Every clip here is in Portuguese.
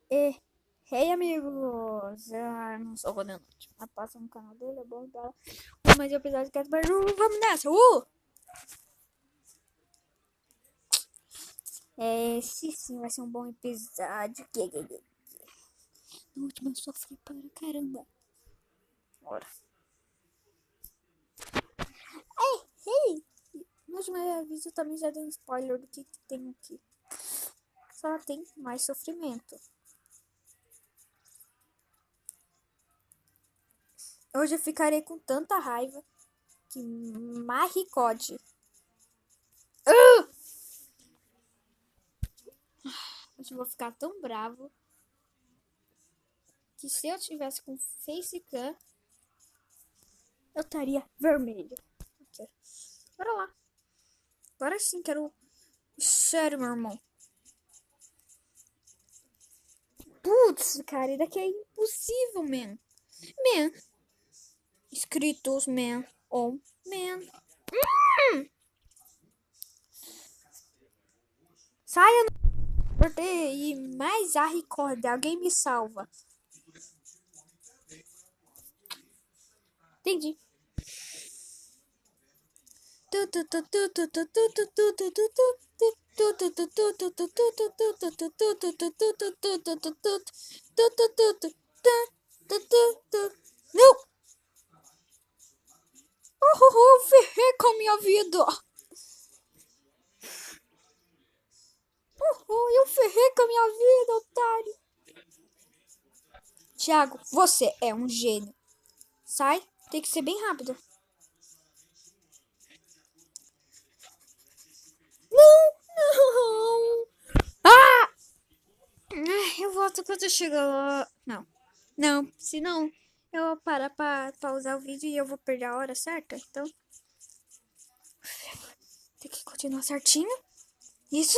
E, hey amigos, não sou o Rodenote, mas passa no canal dele, é bom dar mais episódios que vamos nessa, esse sim vai ser um bom episódio, no último eu sofri para caramba, bora. Hey, no último aviso também já dei um spoiler do que tem aqui, só tem mais sofrimento. Hoje eu ficarei com tanta raiva que maricode. Hoje eu vou ficar tão bravo que se eu tivesse com facecam, eu estaria vermelho. Okay. Bora lá. Agora sim quero. Sério, meu irmão. Putz, cara, isso daqui é impossível, man. Man. Escritos, man. On, man. Saia no e mais a record. Alguém me salva. Entendi. Não! Eu ferrei com a minha vida! Eu ferrei com a minha vida, otário! Thiago, você é um gênio. Sai, tem que ser bem rápido. Não! Ah! Eu volto quando eu chegar lá. Não, senão eu vou parar pra pausar o vídeo e eu vou perder a hora certa. Então, tem que continuar certinho. Isso.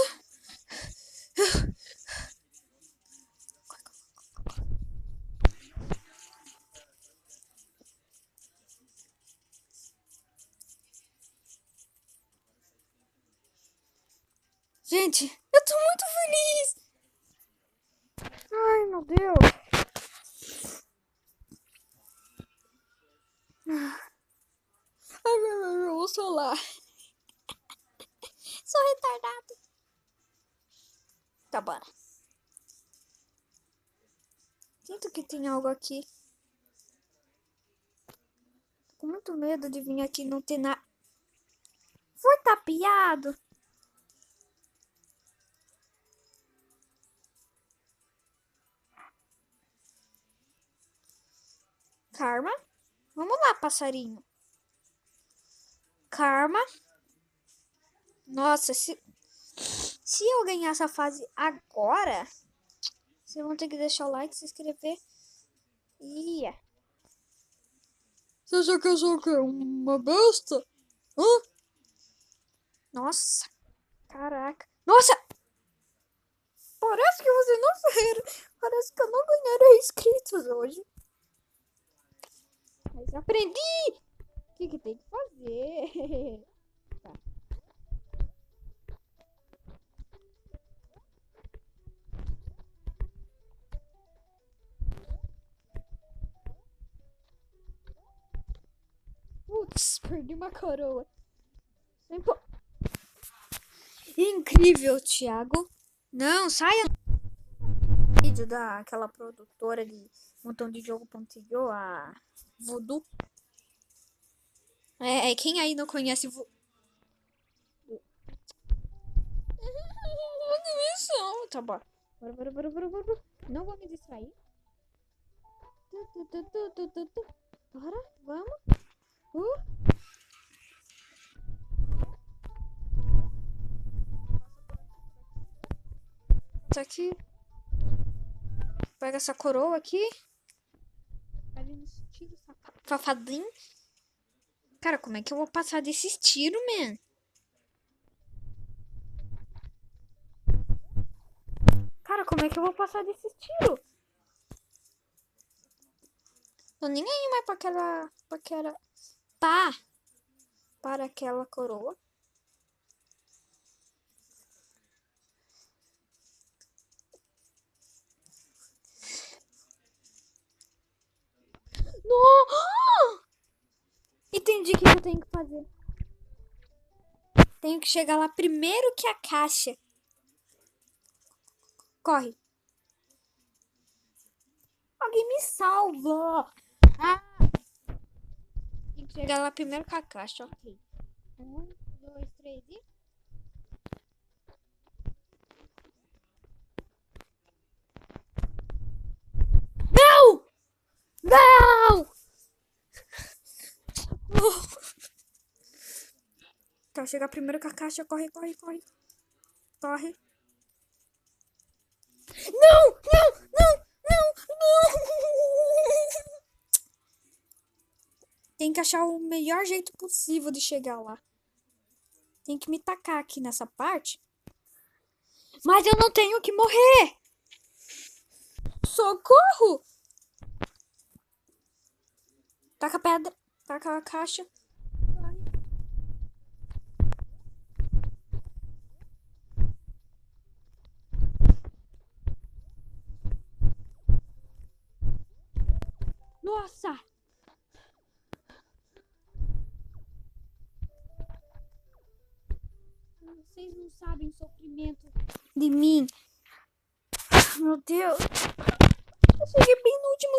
Gente, eu tô muito feliz. Ai, meu Deus. Ai, o solar. Sou retardado. Tá, bora. Sinto que tem algo aqui. Tô com muito medo de vir aqui e não ter nada. Foi tapeado. Karma. Vamos lá, passarinho. Karma. Nossa, se eu ganhar essa fase agora, vocês vão ter que deixar o like, se inscrever. Ia. Você acha que eu sou o quê? Uma besta? Hã? Nossa. Caraca. Nossa! Parece que você não fez. Parece que eu não ganharei inscritos hoje. Mas aprendi! O que tem que fazer? Tá. Putz, perdi uma coroa. Incrível, Thiago. Não, saia. Vídeo daquela produtora de montão de jogo.io, a Voodoo. Quem aí não conhece Voodoo? Tá bom. Bora. Não vou me distrair. Bora, vamos. Tá aqui. Pega essa coroa aqui. Ali no tiro safadinho. Cara, como é que eu vou passar desses tiros, man? Cara, como é que eu vou passar desses tiros? Tô nem aí mais pra aquela. Para aquela coroa. tenho que fazer? Tenho que chegar lá primeiro que a caixa. Corre. Alguém me salva. Ah! Tem que chegar lá primeiro com a caixa, ok. 1, 2, 3 e... Não! Não! Tá, chegar primeiro com a caixa. Corre, corre, corre. Corre. Não! Não! Não! Não! Não! Tem que achar o melhor jeito possível de chegar lá. Tem que me tacar aqui nessa parte. Mas eu não tenho que morrer! Socorro! Taca a pedra. Taca a caixa. Nossa! Vocês não sabem o sofrimento de mim. Meu Deus. Eu cheguei bem no último.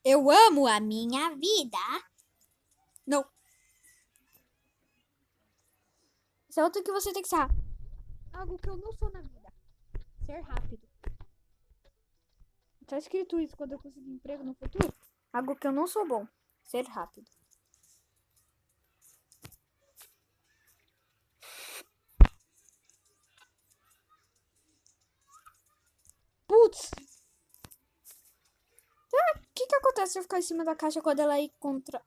Eu amo a minha vida. Não. Isso é outro que você tem que saber. Algo que eu não sou na vida. Ser rápido. Tá escrito isso quando eu conseguir emprego no futuro? Algo que eu não sou bom. Ser rápido. Putz! O que acontece se eu ficar em cima da caixa quando ela ir contra...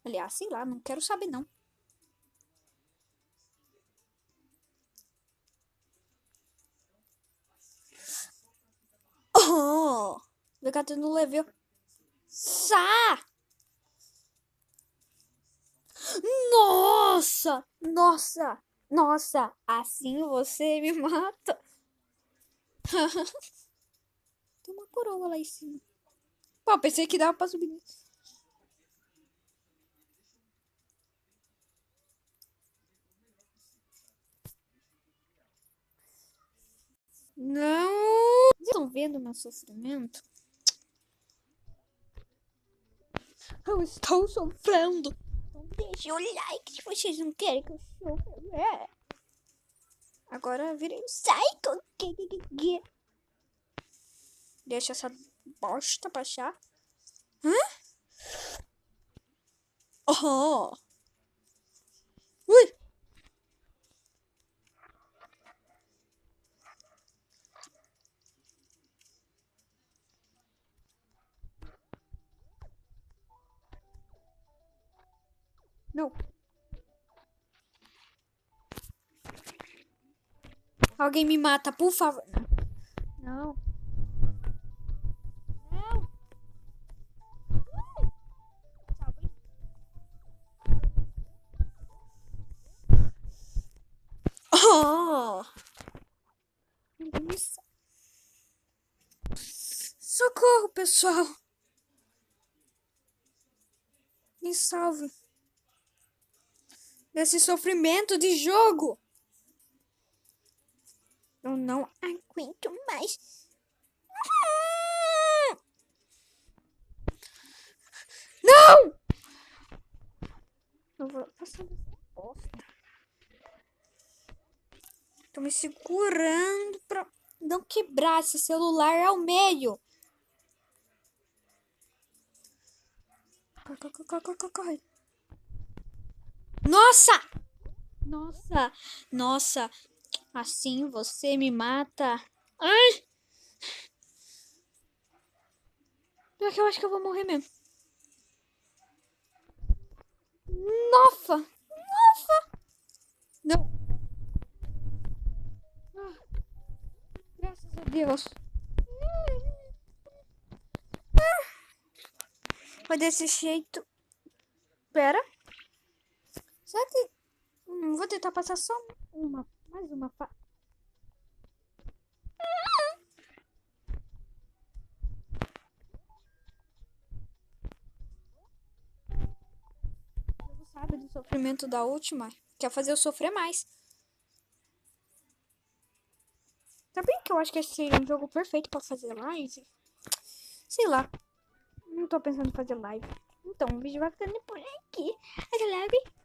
Aliás, sei lá, não quero saber não. Oh! VKT no level. Sá! Nossa! Nossa! Nossa! Assim você me mata. Tem uma coroa lá em cima. Pô, pensei que dava pra subir. Não! Vocês estão vendo meu sofrimento? Eu estou sofrendo. Então deixa o like se vocês não querem que eu sofra. É. Agora virei um psycho. Deixa essa bosta baixar. Hã? Oh! Ui! Não. Alguém me mata, por favor. Não. Não. Oh! Socorro, pessoal. Me salve desse sofrimento de jogo. Eu não aguento mais. Não! Eu vou passar dessa bosta. Tô me segurando pra não quebrar esse celular ao meio. Corre. Nossa! Nossa! Nossa! Assim você me mata. Ai! Pior que eu acho que eu vou morrer mesmo. Nossa! Nossa! Não. Ah, graças a Deus. Foi desse jeito. Pera. Será que... vou tentar passar só mais uma fase. sabe do sofrimento da última. Quer fazer eu sofrer mais. Sabia que eu acho que esse seria um jogo perfeito pra fazer live? Sei lá. Não tô pensando em fazer live. Então, o vídeo vai ficando por aqui. Até live.